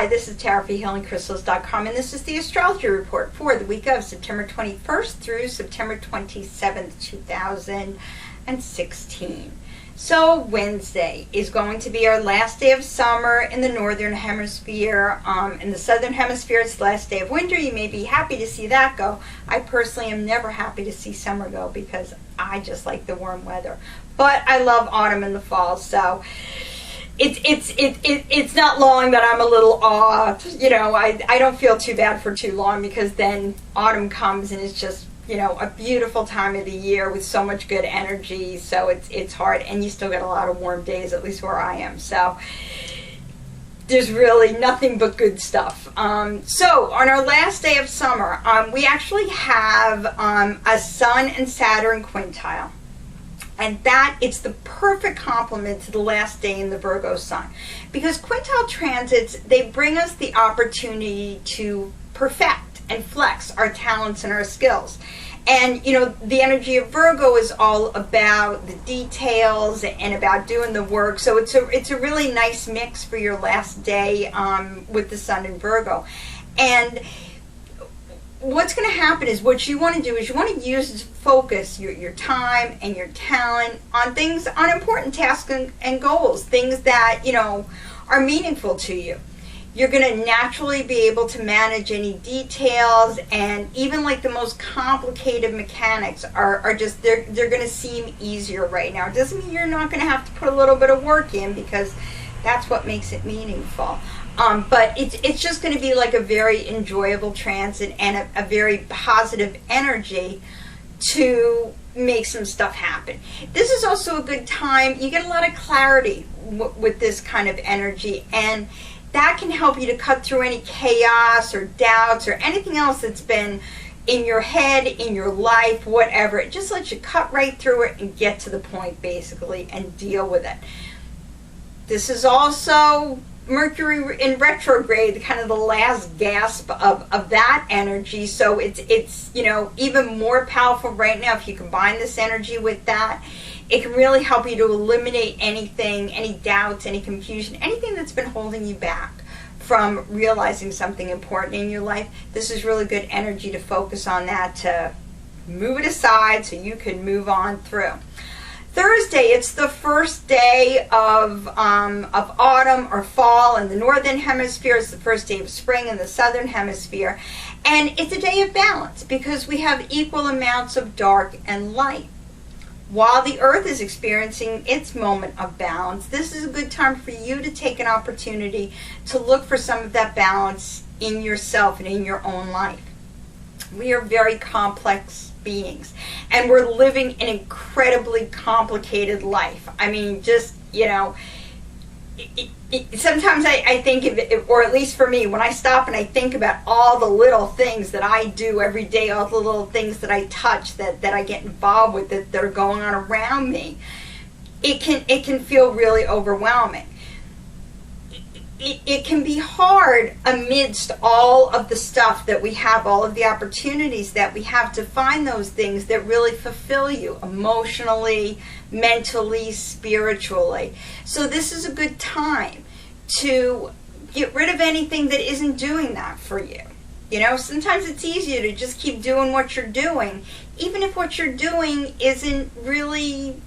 Hi, this is Tara for HealingCrystals.com, and this is the Astrology Report for the week of September 21st through September 27th, 2016. So Wednesday is going to be our last day of summer in the Northern Hemisphere. In the Southern Hemisphere, it's the last day of winter. You may be happy to see that go. I personally am never happy to see summer go because I just like the warm weather. But I love autumn and the fall, so it's not long that I'm a little off. I don't feel too bad for too long because then autumn comes and it's just, a beautiful time of the year with so much good energy. So it's hard, and you still get a lot of warm days, at least where I am. So there's really nothing but good stuff. So on our last day of summer, we actually have a Sun and Saturn quintile. And it's the perfect complement to the last day in the Virgo sun. Because quintile transits, they bring us the opportunity to perfect and flex our talents and our skills. And, the energy of Virgo is all about the details and about doing the work. So it's a really nice mix for your last day with the sun in Virgo. And what's going to happen is what you want to do is you want to focus your time and your talent on things, on important tasks and goals, things that, are meaningful to you. You're going to naturally be able to manage any details, and even like the most complicated mechanics are just, they're going to seem easier right now. It doesn't mean you're not going to have to put a little bit of work in, because that's what makes it meaningful. But it's just going to be like a very enjoyable transit and a very positive energy to make some stuff happen. This is also a good time. You get a lot of clarity with this kind of energy, and that can help you to cut through any chaos or doubts or anything else that's been in your head, in your life, whatever. It just lets you cut right through it and get to the point, basically, and deal with it. This is also Mercury in retrograde, kind of the last gasp of that energy. So it's even more powerful right now. If you combine this energy with that, it can really help you to eliminate anything, any doubts, any confusion, anything that's been holding you back from realizing something important in your life. This is really good energy to focus on that, to move it aside so you can move on through. Thursday, it's the first day of autumn or fall in the Northern Hemisphere. It's the first day of spring in the Southern Hemisphere. And it's a day of balance because we have equal amounts of dark and light. While the Earth is experiencing its moment of balance, this is a good time for you to take an opportunity to look for some of that balance in yourself and in your own life. We are very complex beings, and we're living an incredibly complicated life. I mean, just, sometimes I think of it, or at least for me, when I stop and I think about all the little things that I do every day, all the little things that I touch, that I get involved with, that are going on around me, it can feel really overwhelming. It can be hard amidst all of the stuff that we have, all of the opportunities that we have, to find those things that really fulfill you emotionally, mentally, spiritually. So this is a good time to get rid of anything that isn't doing that for you. Sometimes it's easier to just keep doing what you're doing, even if what you're doing isn't really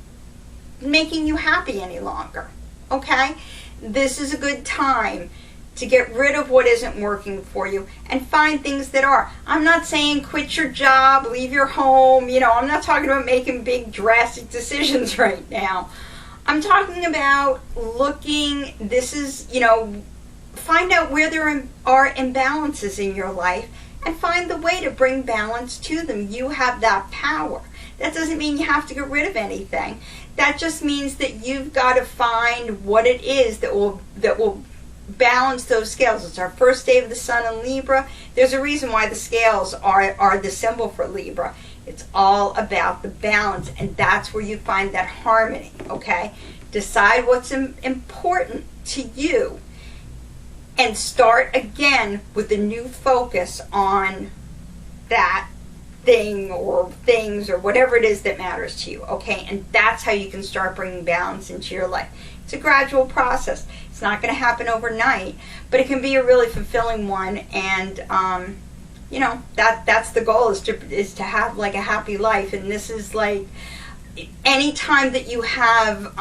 making you happy any longer. Okay? This is a good time to get rid of what isn't working for you and find things that are. I'm not saying quit your job, leave your home. I'm not talking about making big drastic decisions right now. I'm talking about find out where there are imbalances in your life and find the way to bring balance to them. You have that power. That doesn't mean you have to get rid of anything. That just means that you've got to find what it is that will balance those scales. It's our first day of the sun in Libra. There's a reason why the scales are the symbol for Libra. It's all about the balance, and that's where you find that harmony, okay? Decide what's important to you and start again with a new focus on that thing or things or whatever it is that matters to you, okay? And that's how you can start bringing balance into your life. It's a gradual process. It's not going to happen overnight, but it can be a really fulfilling one. And you know, that's the goal, is to have like a happy life. And this is like any time that you have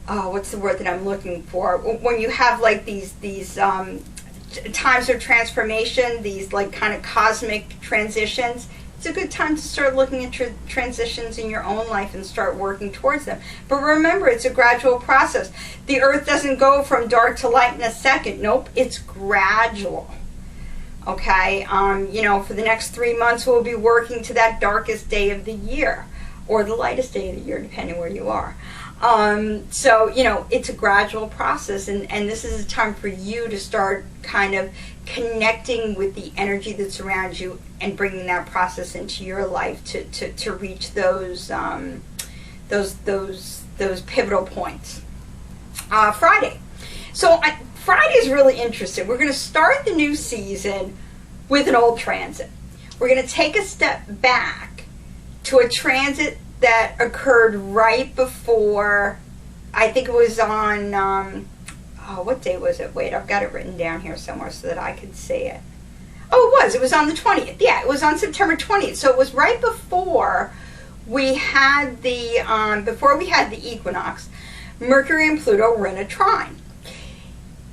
what's the word that I'm looking for? When you have like these times of transformation, these like kind of cosmic transitions, it's a good time to start looking at transitions in your own life and start working towards them. But remember, it's a gradual process. The earth doesn't go from dark to light in a second. Nope, it's gradual. Okay, you know, for the next 3 months, we'll be working to that darkest day of the year, or the lightest day of the year, depending where you are. So, you know, it's a gradual process, and this is a time for you to start kind of connecting with the energy that's around you and bringing that process into your life to reach those pivotal points. Friday. So Friday is really interesting. We're going to start the new season with an old transit. We're going to take a step back to a transit that occurred right before, I think it was on, what day was it? Wait, I've got it written down here somewhere so that I could see it. Oh, it was on the 20th. Yeah, it was on September 20th. So it was right before we had the equinox. Mercury and Pluto were in a trine.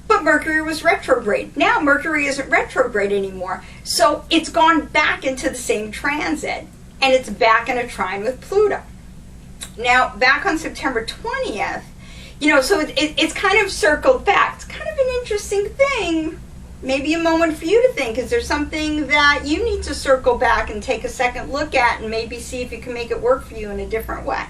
But Mercury was retrograde. Now Mercury isn't retrograde anymore. So it's gone back into the same transit, and it's back in a trine with Pluto. Now, back on September 20th, you know, so it's kind of circled back. It's kind of an interesting thing. Maybe a moment for you to think, is there something that you need to circle back and take a second look at and maybe see if you can make it work for you in a different way?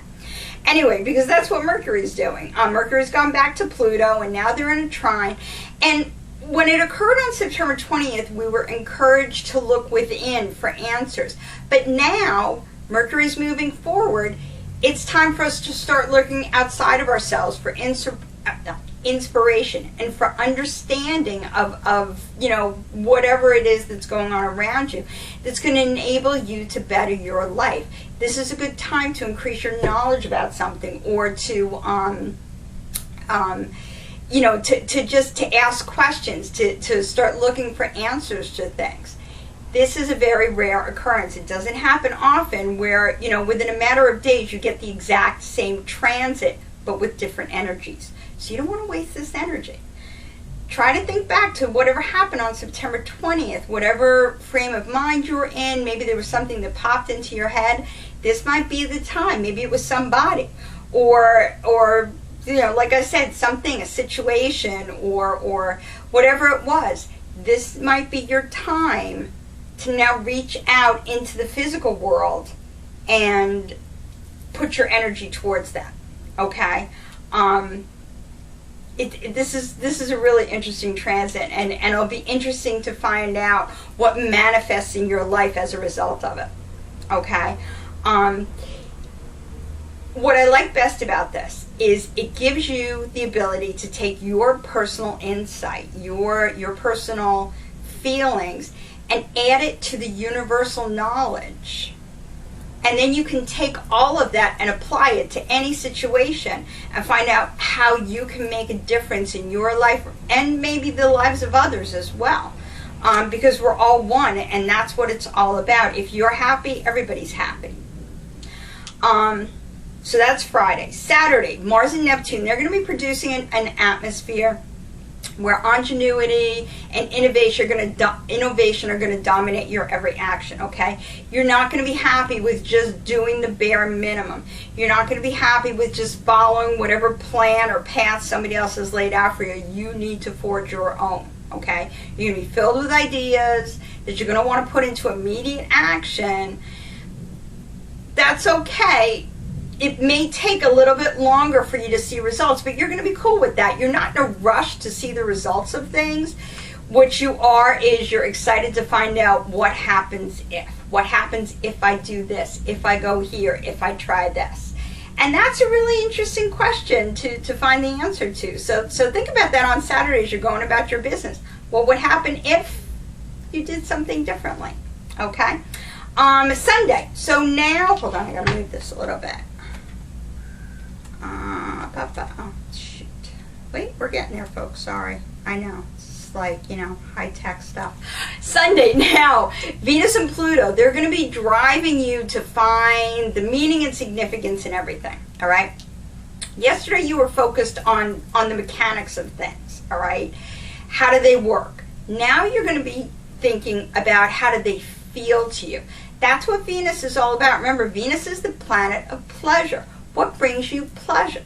Anyway, because that's what Mercury's doing. Mercury's gone back to Pluto, and now they're in a trine. And when it occurred on September 20th, we were encouraged to look within for answers. But now, Mercury's moving forward. It's time for us to start looking outside of ourselves for inspiration and for understanding of you know, whatever it is that's going on around you that's going to enable you to better your life. This is a good time to increase your knowledge about something, or to you know, to ask questions, to start looking for answers to things. This is a very rare occurrence. It doesn't happen often where, you know, within a matter of days you get the exact same transit, but with different energies. So you don't want to waste this energy. Try to think back to whatever happened on September 20th, whatever frame of mind you were in. Maybe there was something that popped into your head. This might be the time. Maybe it was somebody, or you know, like I said, something, a situation, or whatever it was. This might be your time to now reach out into the physical world and put your energy towards that. Okay. This is a really interesting transit, and it'll be interesting to find out what manifests in your life as a result of it. Okay. What I like best about this is it gives you the ability to take your personal insight, your personal feelings, and add it to the universal knowledge. And then you can take all of that and apply it to any situation and find out how you can make a difference in your life and maybe the lives of others as well. Because we're all one, and that's what it's all about. If you're happy, everybody's happy. So that's Friday. Saturday, Mars and Neptune, they're going to be producing an atmosphere where ingenuity and innovation are going to dominate your every action. Okay, you're not going to be happy with just doing the bare minimum. You're not going to be happy with just following whatever plan or path somebody else has laid out for you. You need to forge your own. Okay, you're going to be filled with ideas that you're going to want to put into immediate action. That's okay. It may take a little bit longer for you to see results, but you're going to be cool with that. You're not in a rush to see the results of things. What you are is you're excited to find out what happens if. What happens if I do this, if I go here, if I try this. And that's a really interesting question to find the answer to. So think about that on Saturday as you're going about your business. What would happen if you did something differently? Okay? Sunday. So now, hold on, I got to move this a little bit. It's Wait, we're getting there, folks. Sorry. I know. It's like, high-tech stuff. Sunday, now, Venus and Pluto, they're going to be driving you to find the meaning and significance in everything, all right? Yesterday, you were focused on the mechanics of things, all right? How do they work? Now you're going to be thinking about how do they feel to you. That's what Venus is all about. Remember, Venus is the planet of pleasure. What brings you pleasure?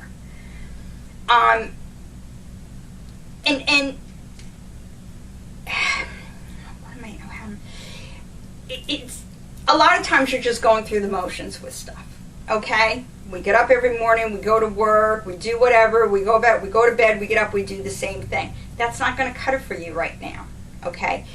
It's a lot of times you're just going through the motions with stuff. Okay, we get up every morning, we go to work, we do whatever, we go to bed, we get up, we do the same thing. That's not going to cut it for you right now. Okay,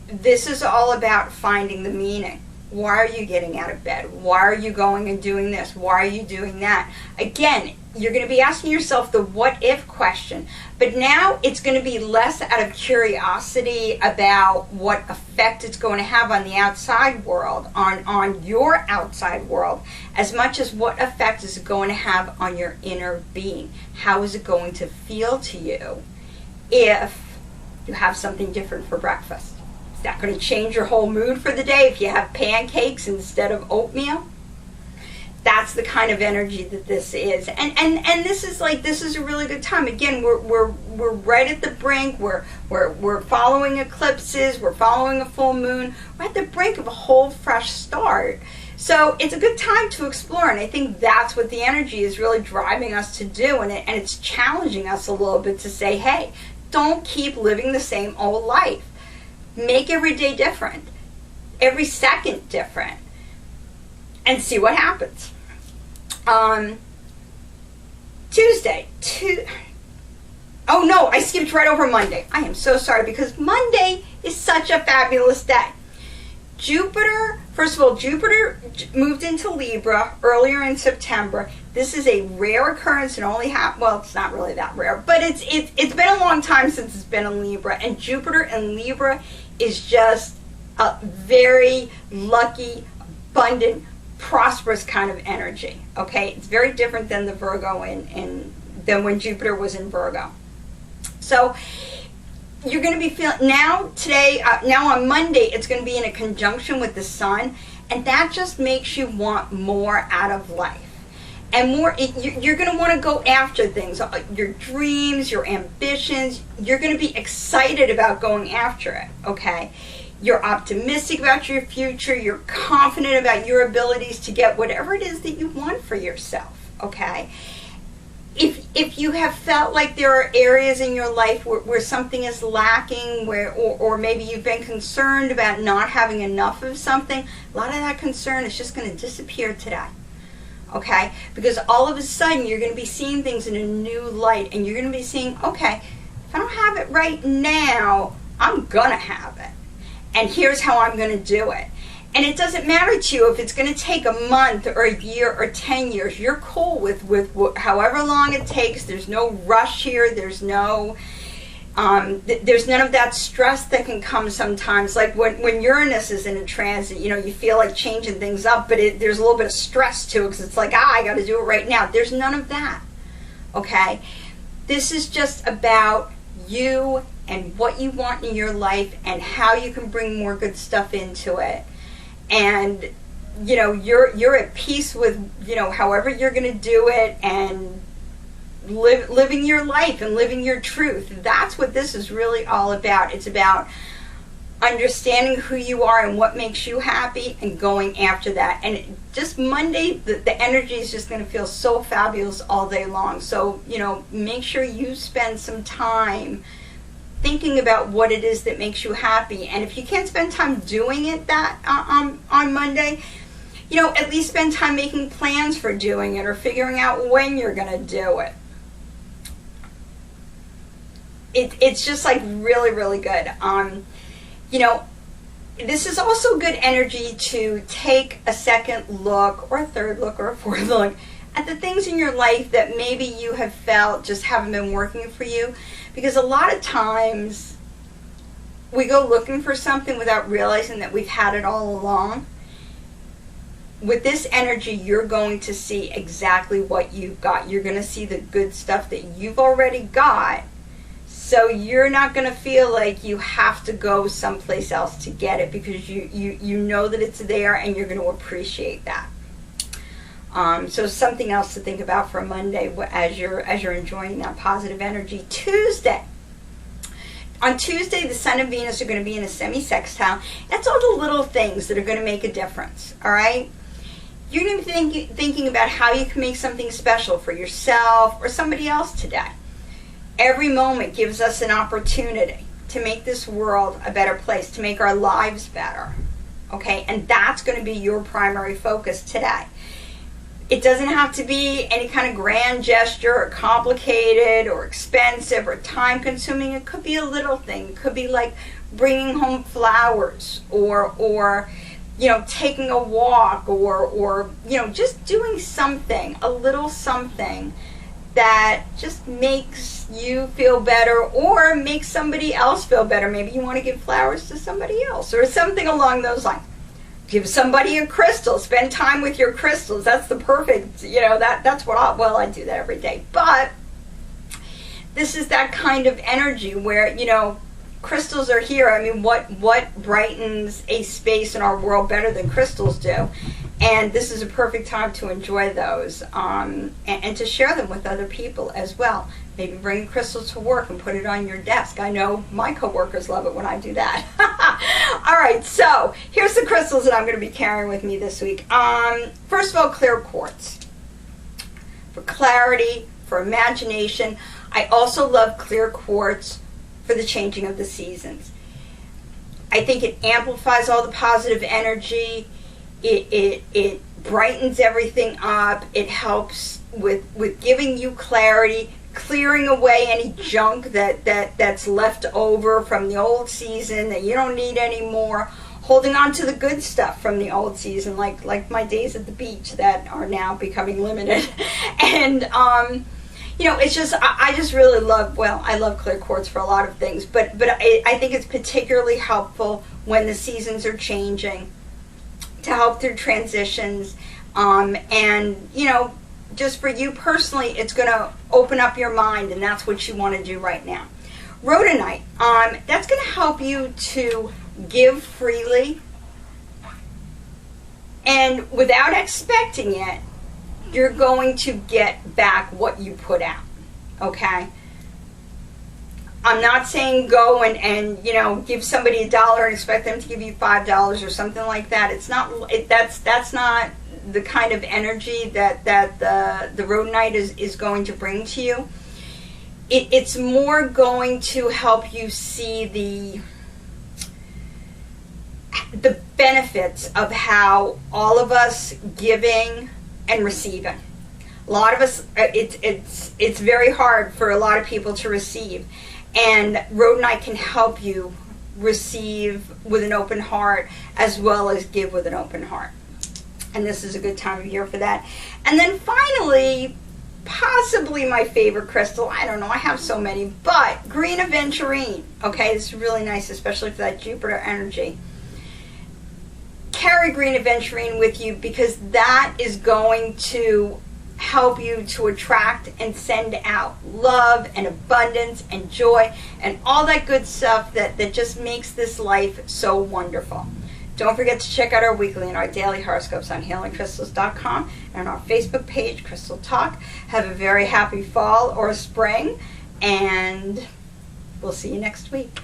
this is all about finding the meaning. Why are you getting out of bed? Why are you going and doing this? Why are you doing that? Again, you're going to be asking yourself the what if question, but now it's going to be less out of curiosity about what effect it's going to have on the outside world, on your outside world, as much as what effect is it going to have on your inner being. How is it going to feel to you if you have something different for breakfast? Is that going to change your whole mood for the day if you have pancakes instead of oatmeal? That's the kind of energy that this is, and this is a really good time. Again, we're right at the brink. We're following eclipses. We're following a full moon. We're at the brink of a whole fresh start. So it's a good time to explore, and I think that's what the energy is really driving us to do, and it's challenging us a little bit to say, hey, don't keep living the same old life. Make every day different, every second different, and see what happens. Tuesday. Oh no, I skipped right over Monday. I am so sorry, because Monday is such a fabulous day. Jupiter, first of all, Jupiter moved into Libra earlier in September. This is a rare occurrence and only well, it's not really that rare, but it's been a long time since it's been in Libra, and Jupiter in Libra is just a very lucky, abundant, prosperous kind of energy. Okay, it's very different than the Virgo than when Jupiter was in Virgo. So you're going to be feeling now on Monday, it's going to be in a conjunction with the Sun, and that just makes you want more out of life. And more, you're going to want to go after things, your dreams, your ambitions. You're going to be excited about going after it, okay? You're optimistic about your future. You're confident about your abilities to get whatever it is that you want for yourself, okay? If you have felt like there are areas in your life where something is lacking, or maybe you've been concerned about not having enough of something, a lot of that concern is just going to disappear today. Okay, because all of a sudden you're going to be seeing things in a new light, and you're going to be seeing, okay, if I don't have it right now, I'm going to have it. And here's how I'm going to do it. And it doesn't matter to you if it's going to take a month or a year or 10 years. You're cool with however long it takes. There's no rush here. There's no... there's none of that stress that can come sometimes. Like when Uranus is in a transit, you feel like changing things up, but there's a little bit of stress to it, because it's like, I got to do it right now. There's none of that, okay? This is just about you and what you want in your life and how you can bring more good stuff into it. And, you're at peace with, however you're going to do it, and living your life and living your truth. That's what this is really all about. It's about understanding who you are and what makes you happy and going after that. And just Monday, the energy is just going to feel so fabulous all day long. So, make sure you spend some time thinking about what it is that makes you happy. And if you can't spend time doing it on Monday, at least spend time making plans for doing it, or figuring out when you're going to do it. It's just like really, really good. This is also good energy to take a second look, or a third look, or a fourth look at the things in your life that maybe you have felt just haven't been working for you. Because a lot of times we go looking for something without realizing that we've had it all along. with this energy, you're going to see exactly what you've got. You're going to see the good stuff that you've already got. So you're not going to feel like you have to go someplace else to get it, because you know that it's there, and you're going to appreciate that. So something else to think about for Monday as you're enjoying that positive energy. Tuesday. On Tuesday, the Sun and Venus are going to be in a semi-sextile. That's all the little things that are going to make a difference, all right? You're going to be thinking about how you can make something special for yourself or somebody else today. Every moment gives us an opportunity to make this world a better place, to make our lives better, okay? And that's going to be your primary focus today. It doesn't have to be any kind of grand gesture or complicated or expensive or time-consuming. It could be a little thing. It could be like bringing home flowers, or you know, taking a walk, or you know, just doing something, a little something that just makes you feel better or makes somebody else feel better. Maybe you want to give flowers to somebody else or something along those lines. Give somebody a crystal. Spend time with your crystals. That's the perfect, you know, that's what I do that every day. But this is that kind of energy where, you know, crystals are here. I mean, what brightens a space in our world better than crystals do? And this is a perfect time to enjoy those, and to share them with other people as well. Maybe bring a crystal to work and put it on your desk. I know my coworkers love it when I do that. All right, so here's the crystals that I'm going to be carrying with me this week. First of all, clear quartz. For clarity, for imagination. I also love clear quartz for the changing of the seasons. I think it amplifies all the positive energy. It brightens everything up. It helps with giving you clarity, clearing away any junk that's left over from the old season that you don't need anymore, holding on to the good stuff from the old season, like my days at the beach that are now becoming limited. And you know, it's just, I just really love, well, I love clear quartz for a lot of things, but I think it's particularly helpful when the seasons are changing, to help through transitions, and you know, just for you personally, it's going to open up your mind, and that's what you want to do right now. Rhodonite, that's going to help you to give freely, and without expecting it, you're going to get back what you put out, okay? I'm not saying go and you know, give somebody $1 and expect them to give you $5 or something like that. It's not, that's not the kind of energy that the rhodonite is going to bring to you. It's more going to help you see the benefits of how all of us giving and receiving. A lot of us, it's very hard for a lot of people to receive. And rhodonite can help you receive with an open heart as well as give with an open heart. And this is a good time of year for that. And then finally, possibly my favorite crystal, I don't know, I have so many, but green aventurine. Okay, this is really nice, especially for that Jupiter energy. Carry green aventurine with you, because that is going to help you to attract and send out love and abundance and joy and all that good stuff that just makes this life so wonderful. Don't forget to check out our weekly and our daily horoscopes on healingcrystals.com and on our Facebook page, Crystal Talk. Have a very happy fall or spring, and we'll see you next week.